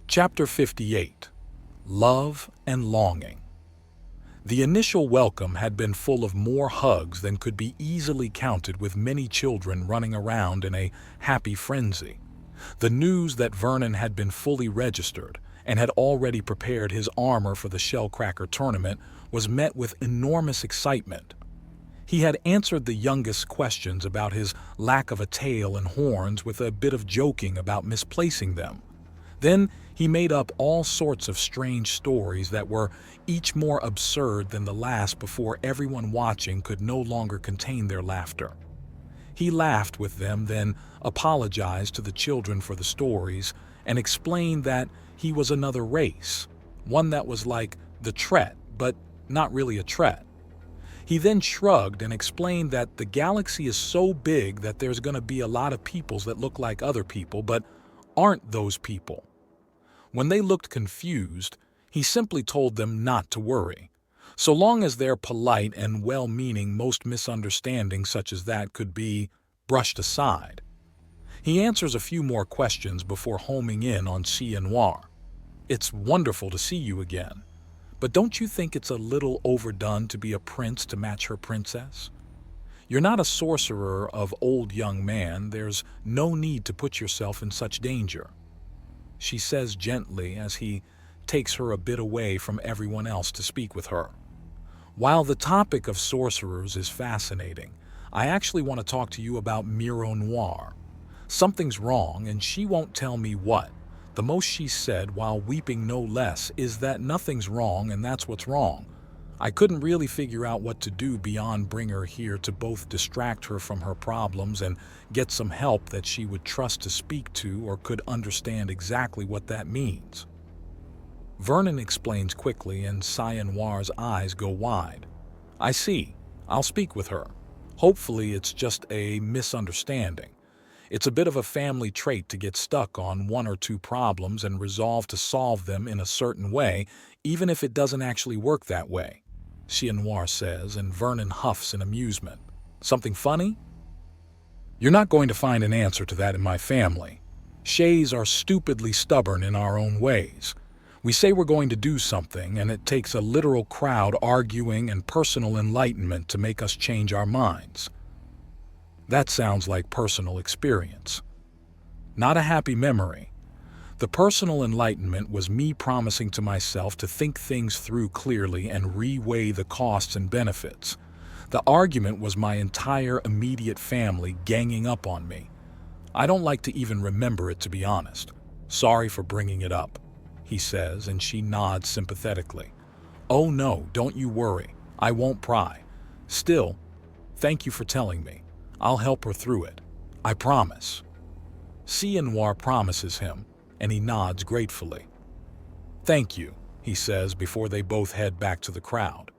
Chapter 58. Love and Longing. The initial welcome had been full of more hugs than could be easily counted, with many children running around in a happy frenzy. The news that Vernon had been fully registered and had already prepared his armor for the Shellcracker tournament was met with enormous excitement. He had answered the youngest questions about his lack of a tail and horns with a bit of joking about misplacing them. Then he made up all sorts of strange stories that were each more absurd than the last before everyone watching could no longer contain their laughter. He laughed with them, then apologized to the children for the stories and explained that he was another race, one that was like the Tret, but not really a Tret. He then shrugged and explained that the galaxy is so big that there's going to be a lot of peoples that look like other people but aren't those people. When they looked confused, he simply told them not to worry. So long as they're polite and well-meaning, most misunderstandings such as that could be brushed aside. He answers a few more questions before homing in on HFY Noir. "It's wonderful to see you again. But don't you think it's a little overdone to be a prince to match her princess? You're not a sorcerer of old young man. There's no need to put yourself in such danger," she says gently as he takes her a bit away from everyone else to speak with her. "While the topic of sorcerers is fascinating, I actually want to talk to you about Miro Noir. Something's wrong and she won't tell me what. The most she said, while weeping no less, is that nothing's wrong and that's what's wrong. I couldn't really figure out what to do beyond bring her here to both distract her from her problems and get some help that she would trust to speak to or could understand exactly what that means." Vernon explains quickly and HFY Noir's eyes go wide. "I see. I'll speak with her. Hopefully it's just a misunderstanding. It's a bit of a family trait to get stuck on one or two problems and resolve to solve them in a certain way, even if it doesn't actually work that way," HFY Noir says, and Vernon huffs in amusement. "Something funny? You're not going to find an answer to that in my family. Shays are stupidly stubborn in our own ways. We say we're going to do something, and it takes a literal crowd arguing and personal enlightenment to make us change our minds." That sounds like personal experience. Not a happy memory. The personal enlightenment was me promising to myself to think things through clearly and re-weigh the costs and benefits. The argument was my entire immediate family ganging up on me. I don't like to even remember it, to be honest. "Sorry for bringing it up," he says, and she nods sympathetically. "Oh no, don't you worry. I won't pry. Still, thank you for telling me. I'll help her through it. I promise." HFY Noir promises him, and he nods gratefully. "Thank you," he says before they both head back to the crowd.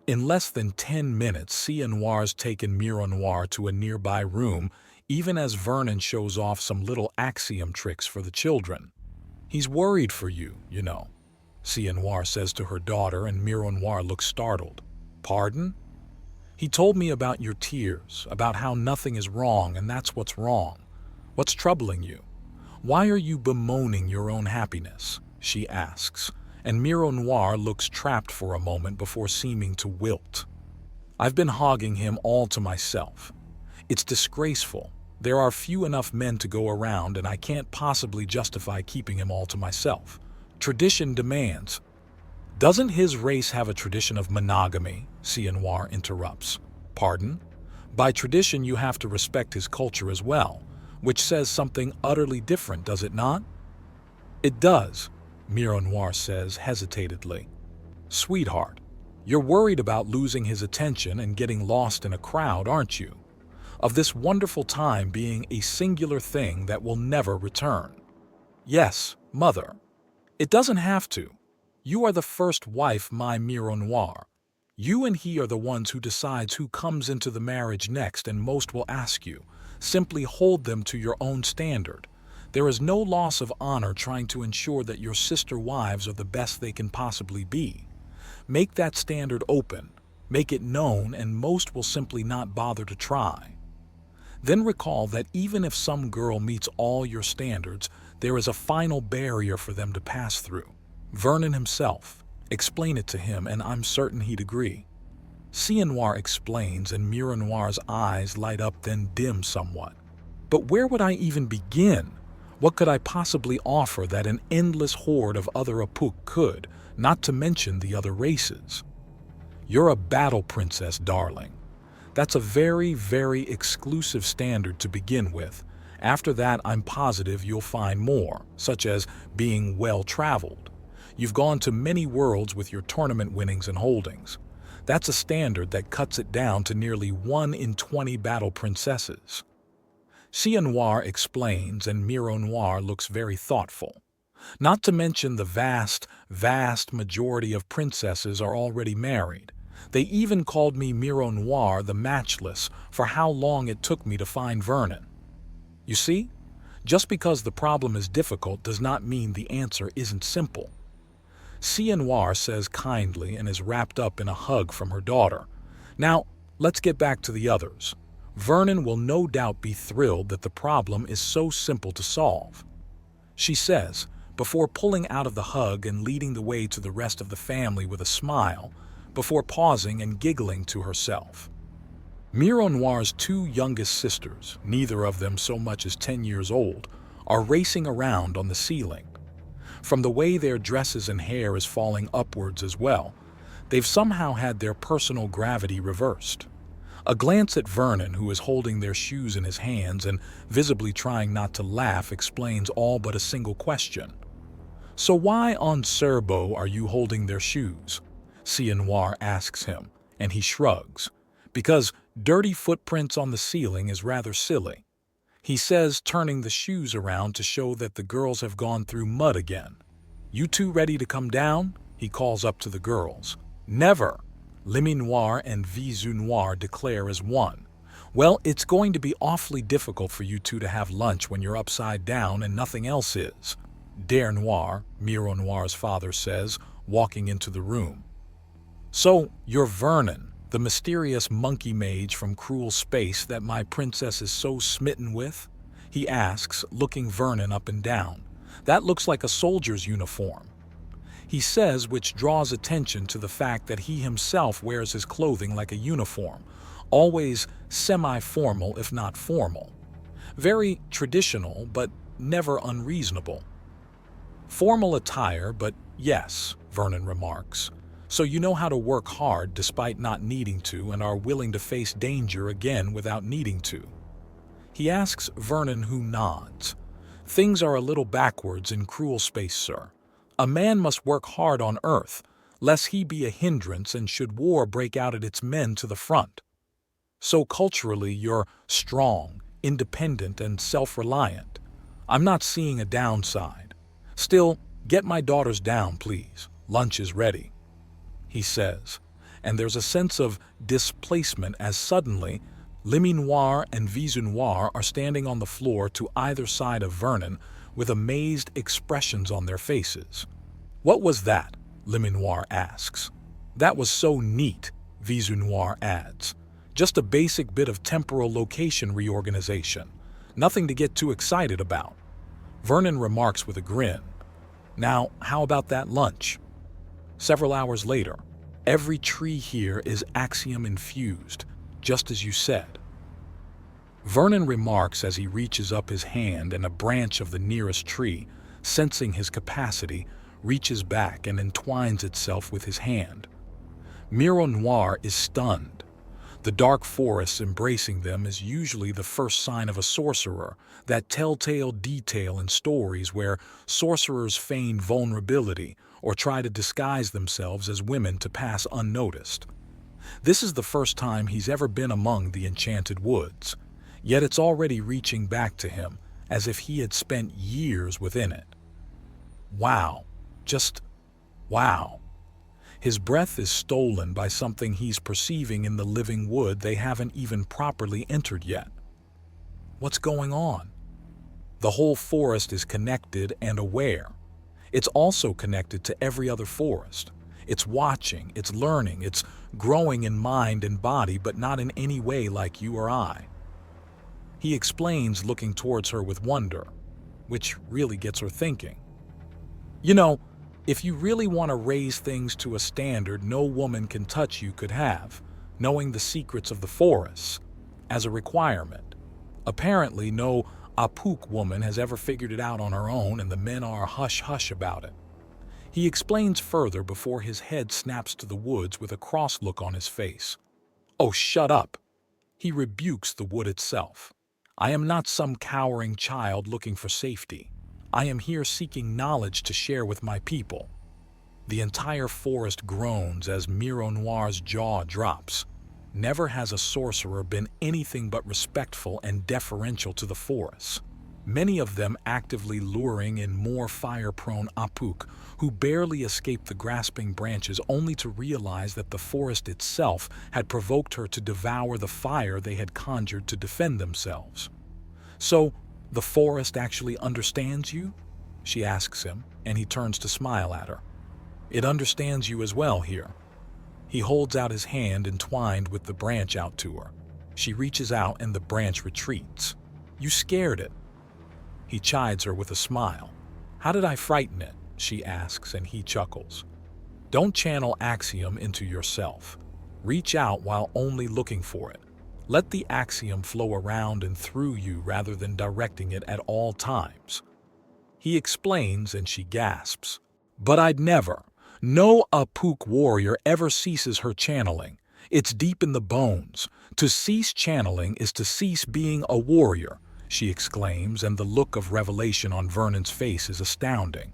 In less than 10 minutes, HFY Noir's taken Miro Noir to a nearby room, even as Vernon shows off some little axiom tricks for the children. "He's worried for you, you know," HFY Noir says to her daughter, and Miro Noir looks startled. "Pardon?" "He told me about your tears, about how nothing is wrong and that's what's wrong. What's troubling you? Why are you bemoaning your own happiness?" she asks, and Miro Noir looks trapped for a moment before seeming to wilt. "I've been hogging him all to myself. It's disgraceful. There are few enough men to go around and I can't possibly justify keeping him all to myself. Tradition demands." "Doesn't his race have a tradition of monogamy?" HFY Noir interrupts. "Pardon? By tradition you have to respect his culture as well, which says something utterly different, does it not?" "It does," Miro Noir says hesitatedly. "Sweetheart, you're worried about losing his attention and getting lost in a crowd, aren't you? Of this wonderful time being a singular thing that will never return." "Yes, mother. It doesn't have to. You are the first wife, my Miro Noir. You and he are the ones who decides who comes into the marriage next, and most will ask you. Simply hold them to your own standard. There is no loss of honor trying to ensure that your sister wives are the best they can possibly be. Make that standard open, make it known, and most will simply not bother to try. Then recall that even if some girl meets all your standards, There is a final barrier for them to pass through. Vernon himself. Explain it to him, and I'm certain he'd agree. Hijinks Noir explains, and Miro Noir's eyes light up then dim somewhat. But where would I even begin? What could I possibly offer that an endless horde of other Apuk could, not to mention the other races? You're a battle princess, darling. That's a very, very exclusive standard to begin with. After that, I'm positive you'll find more, such as being well-traveled. You've gone to many worlds with your tournament winnings and holdings. That's a standard that cuts it down to nearly 1 in 20 battle princesses. Hijinks Noir explains, and Miro Noir looks very thoughtful. Not to mention the vast, vast majority of princesses are already married. They even called me Miro Noir the Matchless for how long it took me to find Vernon. You see, just because the problem is difficult does not mean the answer isn't simple. Hijinks Noir says kindly and is wrapped up in a hug from her daughter. Now, let's get back to the others. Vernon will no doubt be thrilled that the problem is so simple to solve. She says, before pulling out of the hug and leading the way to the rest of the family with a smile, before pausing and giggling to herself. Miro Noir's 2 youngest sisters, neither of them so much as 10 years old, are racing around on the ceiling. From the way their dresses and hair is falling upwards as well, they've somehow had their personal gravity reversed. A glance at Vernon, who is holding their shoes in his hands and visibly trying not to laugh, explains all but a single question. So why on Cerbo are you holding their shoes? Hijinks Noir asks him, and he shrugs. Because dirty footprints on the ceiling is rather silly. He says, turning the shoes around to show that the girls have gone through mud again. You two ready to come down? He calls up to the girls. Never! Limmy Noir and Visu Noir declare as one. Well, it's going to be awfully difficult for you two to have lunch when you're upside down and nothing else is. Dare Noir, Miro Noir's father says, walking into the room. So, you're Vernon, the mysterious monkey mage from cruel space that my princess is so smitten with? He asks, looking Vernon up and down. That looks like a soldier's uniform. He says, which draws attention to the fact that he himself wears his clothing like a uniform, always semi-formal if not formal. Very traditional, but never unreasonable. Formal attire, but yes, Vernon remarks. So you know how to work hard despite not needing to and are willing to face danger again without needing to. He asks Vernon, who nods. Things are a little backwards in cruel space, sir. A man must work hard on Earth, lest he be a hindrance and should war break out at its men to the front. So culturally you're strong, independent, and self-reliant. I'm not seeing a downside. Still, get my daughters down, please. Lunch is ready, he says, and there's a sense of displacement as suddenly Limmy Noir and Visu Noir are standing on the floor to either side of Vernon with amazed expressions on their faces. What was that? Limmy Noir asks. That was so neat, Visu Noir adds. Just a basic bit of temporal location reorganization. Nothing to get too excited about. Vernon remarks with a grin. Now, how about that lunch? Several hours later, every tree here is axiom-infused, just as you said. Vernon remarks as he reaches up his hand and a branch of the nearest tree, sensing his capacity, reaches back and entwines itself with his hand. Miro Noir is stunned. The dark forest embracing them is usually the first sign of a sorcerer, that telltale detail in stories where sorcerers feign vulnerability or try to disguise themselves as women to pass unnoticed. This is the first time he's ever been among the enchanted woods, yet it's already reaching back to him as if he had spent years within it. Wow. Just wow. His breath is stolen by something he's perceiving in the living wood they haven't even properly entered yet. What's going on? The whole forest is connected and aware. It's also connected to every other forest. It's watching, it's learning, it's growing in mind and body, but not in any way like you or I. He explains, looking towards her with wonder. which really gets her thinking. You know, if you really want to raise things to a standard no woman can touch you could have, knowing the secrets of the forests, as a requirement. Apparently, no Apuk woman has ever figured it out on her own, and the men are hush-hush about it. He explains further before his head snaps to the woods with a cross look on his face. Oh, shut up! He rebukes the wood itself. I am not some cowering child looking for safety. I am here seeking knowledge to share with my people. The entire forest groans as Miro Noir's jaw drops. Never has a sorcerer been anything but respectful and deferential to the forests, many of them actively luring in more fire-prone Apuk, who barely escaped the grasping branches only to realize that the forest itself had provoked her to devour the fire they had conjured to defend themselves. So, the forest actually understands you? She asks him, and he turns to smile at her. It understands you as well here. He holds out his hand entwined with the branch out to her. She reaches out and the branch retreats. You scared it. He chides her with a smile. How did I frighten it? She asks, and he chuckles. Don't channel axiom into yourself. Reach out while only looking for it. Let the axiom flow around and through you rather than directing it at all times. He explains and she gasps. But I'd never. No Apuk warrior ever ceases her channeling. It's deep in the bones. To cease channeling is to cease being a warrior, she exclaims, and the look of revelation on Vernon's face is astounding.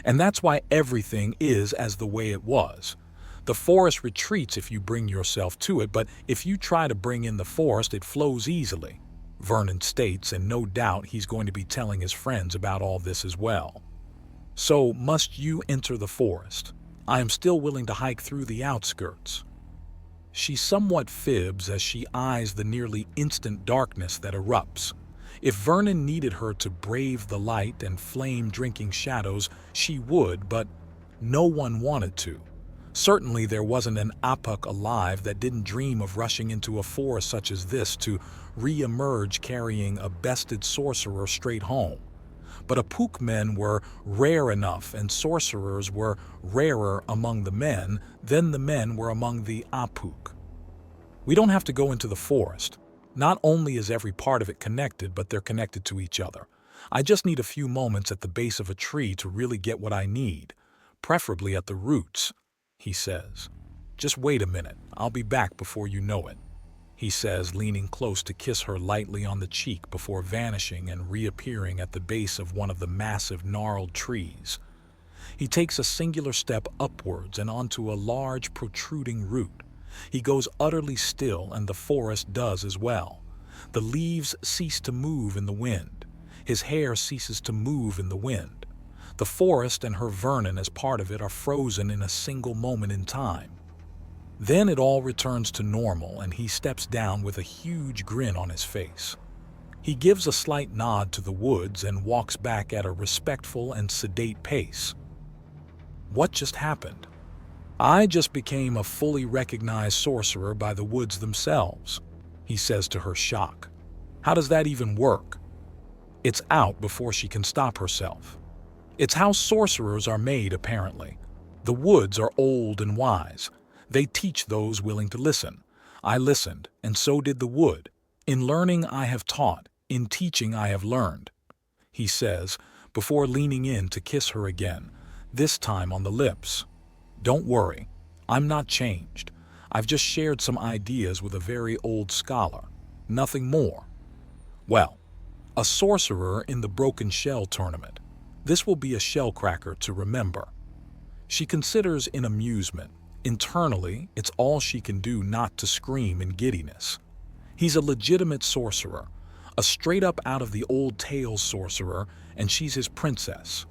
And that's why everything is as the way it was. The forest retreats if you bring yourself to it, but if you try to bring in the forest, it flows easily, Vernon states, and no doubt he's going to be telling his friends about all this as well. So must you enter the forest? I am still willing to hike through the outskirts. She somewhat fibs as she eyes the nearly instant darkness that erupts. If Vernon needed her to brave the light and flame-drinking shadows, she would, but no one wanted to. Certainly there wasn't an Apuk alive that didn't dream of rushing into a forest such as this to re-emerge carrying a bested sorcerer straight home. But Apuk men were rare enough, and sorcerers were rarer among the men than the men were among the Apuk. We don't have to go into the forest. Not only is every part of it connected, but they're connected to each other. I just need a few moments at the base of a tree to really get what I need, preferably at the roots, he says. Just wait a minute, I'll be back before you know it, he says, leaning close to kiss her lightly on the cheek before vanishing and reappearing at the base of one of the massive gnarled trees. He takes a singular step upwards and onto a large protruding root. He goes utterly still, and the forest does as well. The leaves cease to move in the wind. His hair ceases to move in the wind. The forest and her Vernon as part of it are frozen in a single moment in time. Then it all returns to normal, and he steps down with a huge grin on his face. He gives a slight nod to the woods and walks back at a respectful and sedate pace. What just happened? I just became a fully recognized sorcerer by the woods themselves, he says to her shock. How does that even work? It's out before she can stop herself. It's how sorcerers are made, apparently. The woods are old and wise. They teach those willing to listen. I listened, and so did the wood. In learning I have taught, in teaching I have learned, he says, before leaning in to kiss her again, this time on the lips. Don't worry, I'm not changed. I've just shared some ideas with a very old scholar. Nothing more. Well, a sorcerer in the Broken Shell tournament. This will be a shellcracker to remember. She considers in amusement. Internally, it's all she can do not to scream in giddiness. He's a legitimate sorcerer, a straight-up out-of-the-old tales sorcerer, and she's his princess.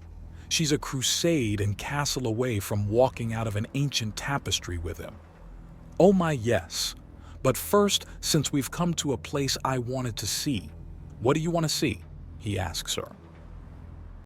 She's a crusade and castle away from walking out of an ancient tapestry with him. Oh my, yes. But first, since we've come to a place I wanted to see. What do you want to see? He asks her.